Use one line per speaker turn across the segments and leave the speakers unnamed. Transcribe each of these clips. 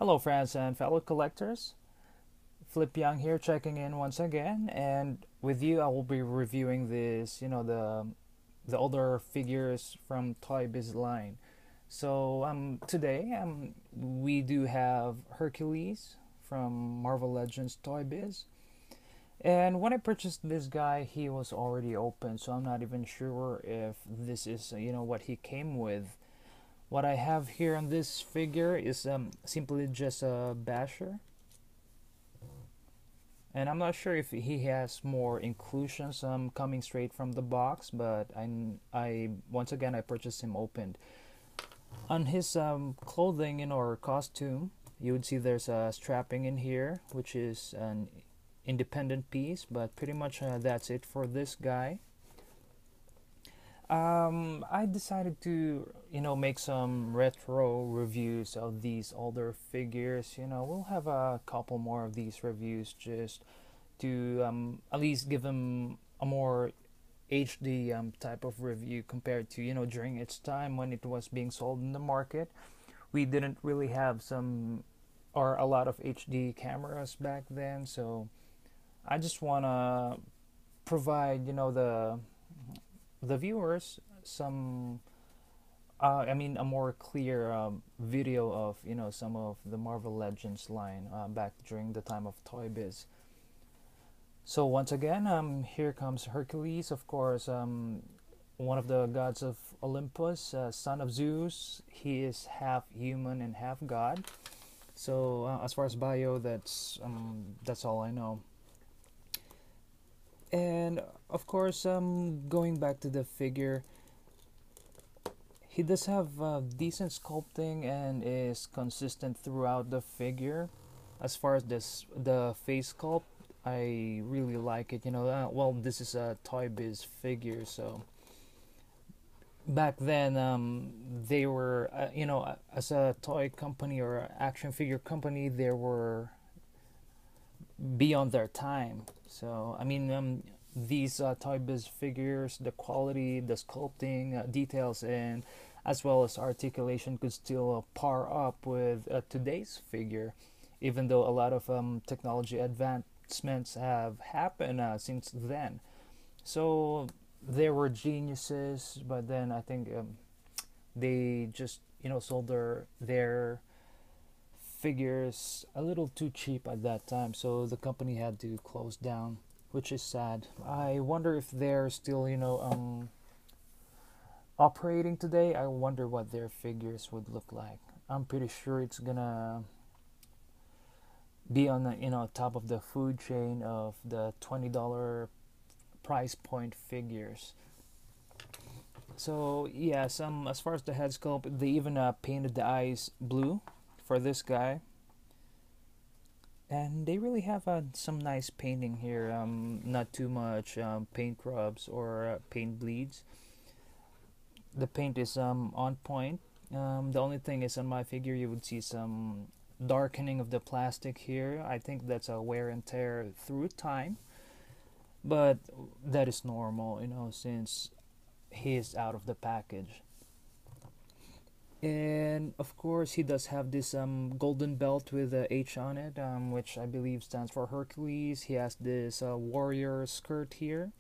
Hello, friends and fellow collectors. Flip Young here, checking in once again, and with you, I will be reviewing the older figures from Toybiz line. So today we do have Hercules from Marvel Legends Toybiz, and when I purchased this guy, he was already open, so I'm not even sure if this is what he came with. What I have here on this figure is simply just a basher, and I'm not sure if he has more inclusions coming straight from the box, but I once again I purchased him opened. On his clothing or costume, you would see there's a strapping in here, which is an independent piece, but pretty much that's it for this guy. I decided to, make some retro reviews of these older figures. We'll have a couple more of these reviews just to at least give them a more HD type of review compared to, during its time when it was being sold in the market. We didn't really have some or a lot of HD cameras back then, so I just want to provide, the viewers some a more clear video of some of the Marvel Legends line back during the time of Toy Biz. So once again, here comes Hercules, of course, one of the gods of Olympus, son of Zeus. He is half human and half god. So as far as bio, that's all I know. And of course, going back to the figure, he does have decent sculpting and is consistent throughout the figure. As far as the face sculpt, I really like it. Well, this is a Toy Biz figure, so back then, they were, as a toy company or action figure company, they were beyond their time. So these Toy Biz figures, the quality, the sculpting, details, and as well as articulation could still par up with today's figure, even though a lot of technology advancements have happened since then. So they were geniuses, but then I think they just sold their figures a little too cheap at that time, so the company had to close down, which is sad. I wonder if they're still operating today. I wonder what their figures would look like. I'm pretty sure it's gonna be on the top of the food chain of the $20 price point figures. So yes, as far as the head sculpt, they even painted the eyes blue for this guy, and they really have some nice painting here. Not too much paint rubs or paint bleeds. The paint is on point. The only thing is on my figure you would see some darkening of the plastic here. I think that's a wear and tear through time, but that is normal, since he is out of the package. And of course, he does have this golden belt with a H on it, which I believe stands for Hercules. He has this warrior skirt here.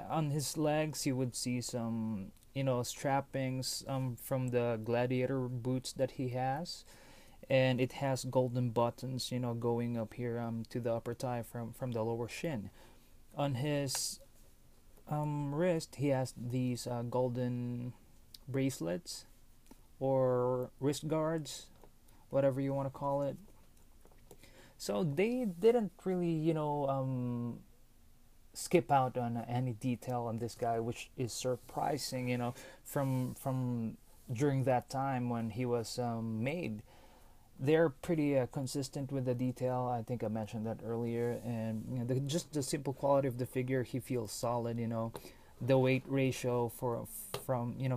On his legs, you would see some strappings from the gladiator boots that he has, and it has golden buttons going up here to the upper thigh from the lower shin. On his wrist, he has these golden bracelets or wrist guards, whatever you want to call it. So they didn't really, skip out on any detail on this guy, which is surprising, from during that time when he was made. They're pretty consistent with the detail. I think I mentioned that earlier, and just the simple quality of the figure, he feels solid. The weight ratio from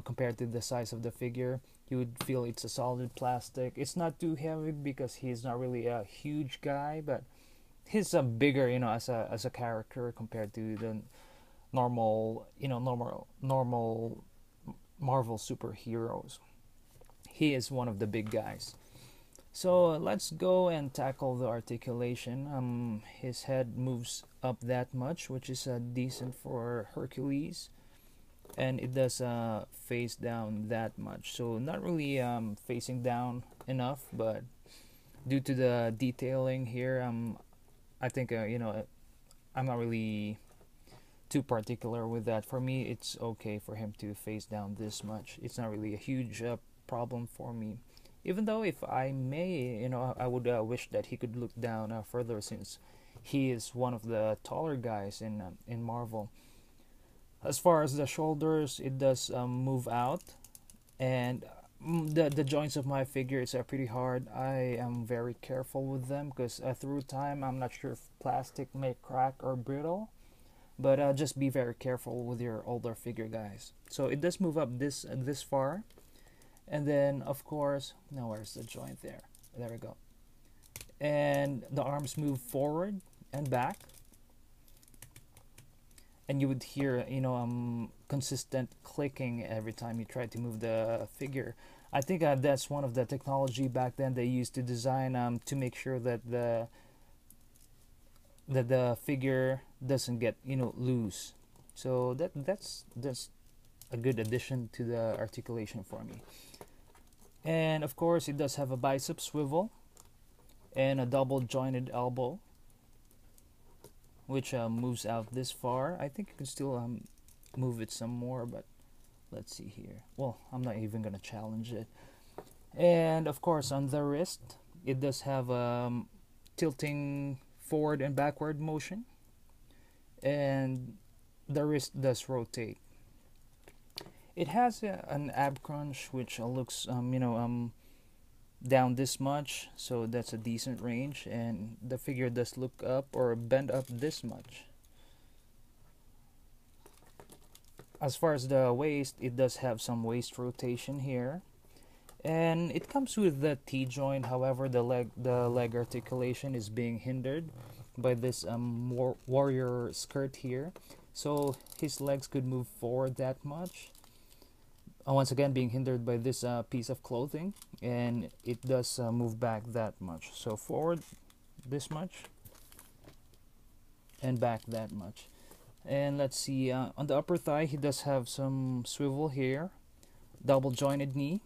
compared to the size of the figure, you would feel it's a solid plastic. It's not too heavy because he's not really a huge guy, but he's a bigger as a character compared to the normal Marvel superheroes. He is one of the big guys. So let's go and tackle the articulation. His head moves up that much, which is decent for Hercules, and it does face down that much. So not really facing down enough, but due to the detailing here, I think I'm not really too particular with that. For me, it's okay for him to face down this much. It's not really a huge problem for me. Even though, if I may, I would wish that he could look down further, since he is one of the taller guys in Marvel. As far as the shoulders, it does move out, and the joints of my figure is pretty hard. I am very careful with them because through time, I'm not sure if plastic may crack or brittle, but just be very careful with your older figure, guys. So it does move up this far, and then of course, now where's the joint there? There we go. And the arms move forward and back, and you would hear consistent clicking every time you try to move the figure. I think that's one of the technology back then they used to design to make sure that the figure doesn't get loose. So that's a good addition to the articulation for me. And of course, it does have a bicep swivel and a double jointed elbow, which moves out this far. I think you can still move it some more, but let's see here. Well, I'm not even gonna challenge it. And of course, on the wrist, it does have tilting forward and backward motion, and the wrist does rotate. It has an ab crunch, which looks down this much, so that's a decent range, and the figure does look up or bend up this much. As far as the waist, it does have some waist rotation here, and it comes with the T joint. However, the leg articulation is being hindered by this warrior skirt here, so his legs could move forward that much. Once again, being hindered by this piece of clothing, and it does move back that much. So forward this much and back that much. And let's see, on the upper thigh, he does have some swivel here, double jointed knee,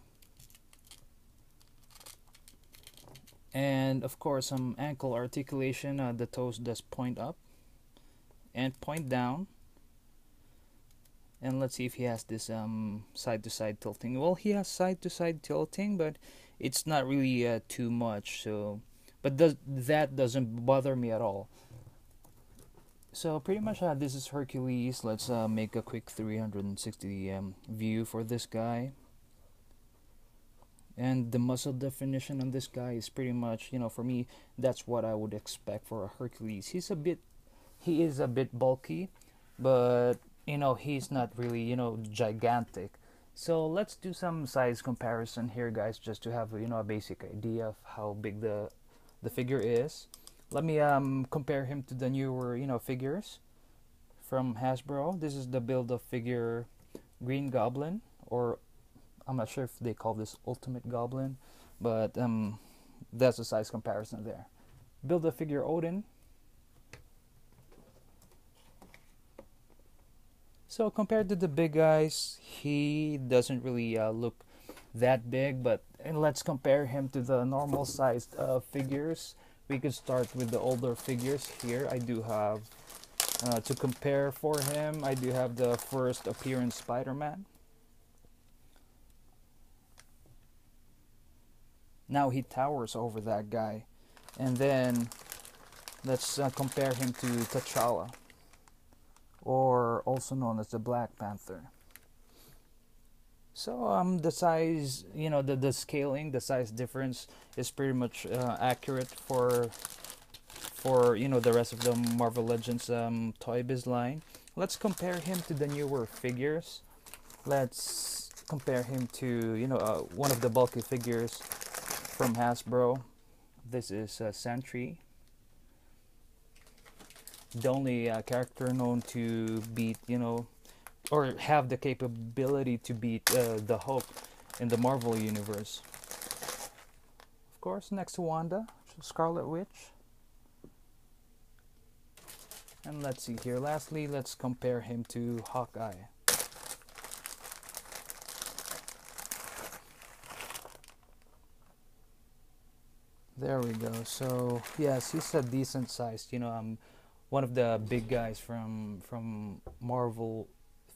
and of course some ankle articulation. The toes does point up and point down. And let's see if he has this side to side tilting. Well, he has side to side tilting, but it's not really too much. So, but that doesn't bother me at all. So pretty much this is Hercules. Let's make a quick 360 view for this guy. And the muscle definition on this guy is pretty much, for me, that's what I would expect for a Hercules. He is a bit bulky, but he's not really gigantic. So let's do some size comparison here, guys, just to have a basic idea of how big the figure is. Let me compare him to the newer figures from Hasbro. This is the Build-A-Figure Green Goblin, or I'm not sure if they call this Ultimate Goblin, but that's a size comparison there. Build-A-Figure Odin. So compared to the big guys, he doesn't really look that big, but let's compare him to the normal sized figures. We could start with the older figures here. I do have, to compare for him, I do have the first appearance Spider-Man. Now he towers over that guy. And then let's compare him to T'Challa, or also known as the Black Panther. So the size, the scaling, the size difference is pretty much accurate for the rest of the Marvel Legends Toybiz line. Let's compare him to the newer figures. Let's compare him to one of the bulky figures from Hasbro. This is Sentry, the only character known to beat, or have the capability to beat the Hulk in the Marvel universe. Of course, next to Wanda, Scarlet Witch. And let's see here. Lastly, let's compare him to Hawkeye. There we go. So yes, he's a decent sized. One of the big guys from Marvel,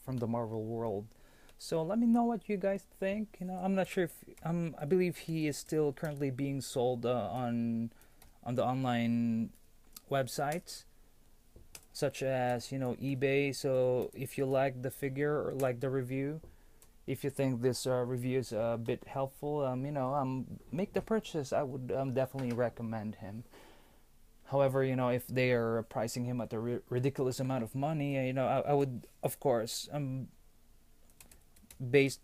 from the Marvel world. So let me know what you guys think. I'm not sure if I believe he is still currently being sold on the online websites such as eBay. So if you like the figure or like the review, if you think this review is a bit helpful, make the purchase. I would definitely recommend him. However, if they are pricing him at a ridiculous amount of money, I would of course based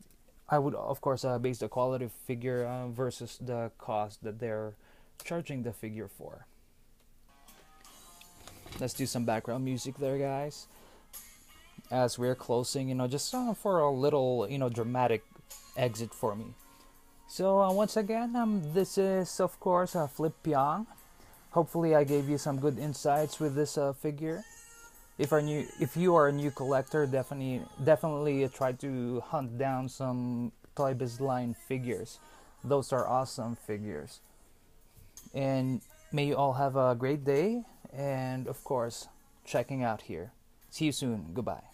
I would of course base the quality of figure versus the cost that they're charging the figure for. Let's do some background music there, guys, as we're closing. Just for a little dramatic exit for me. So once again, this is of course Flip Pyong. Hopefully, I gave you some good insights with this figure. If you are a new collector, definitely try to hunt down some Toybiz line figures. Those are awesome figures. And may you all have a great day. And of course, checking out here. See you soon. Goodbye.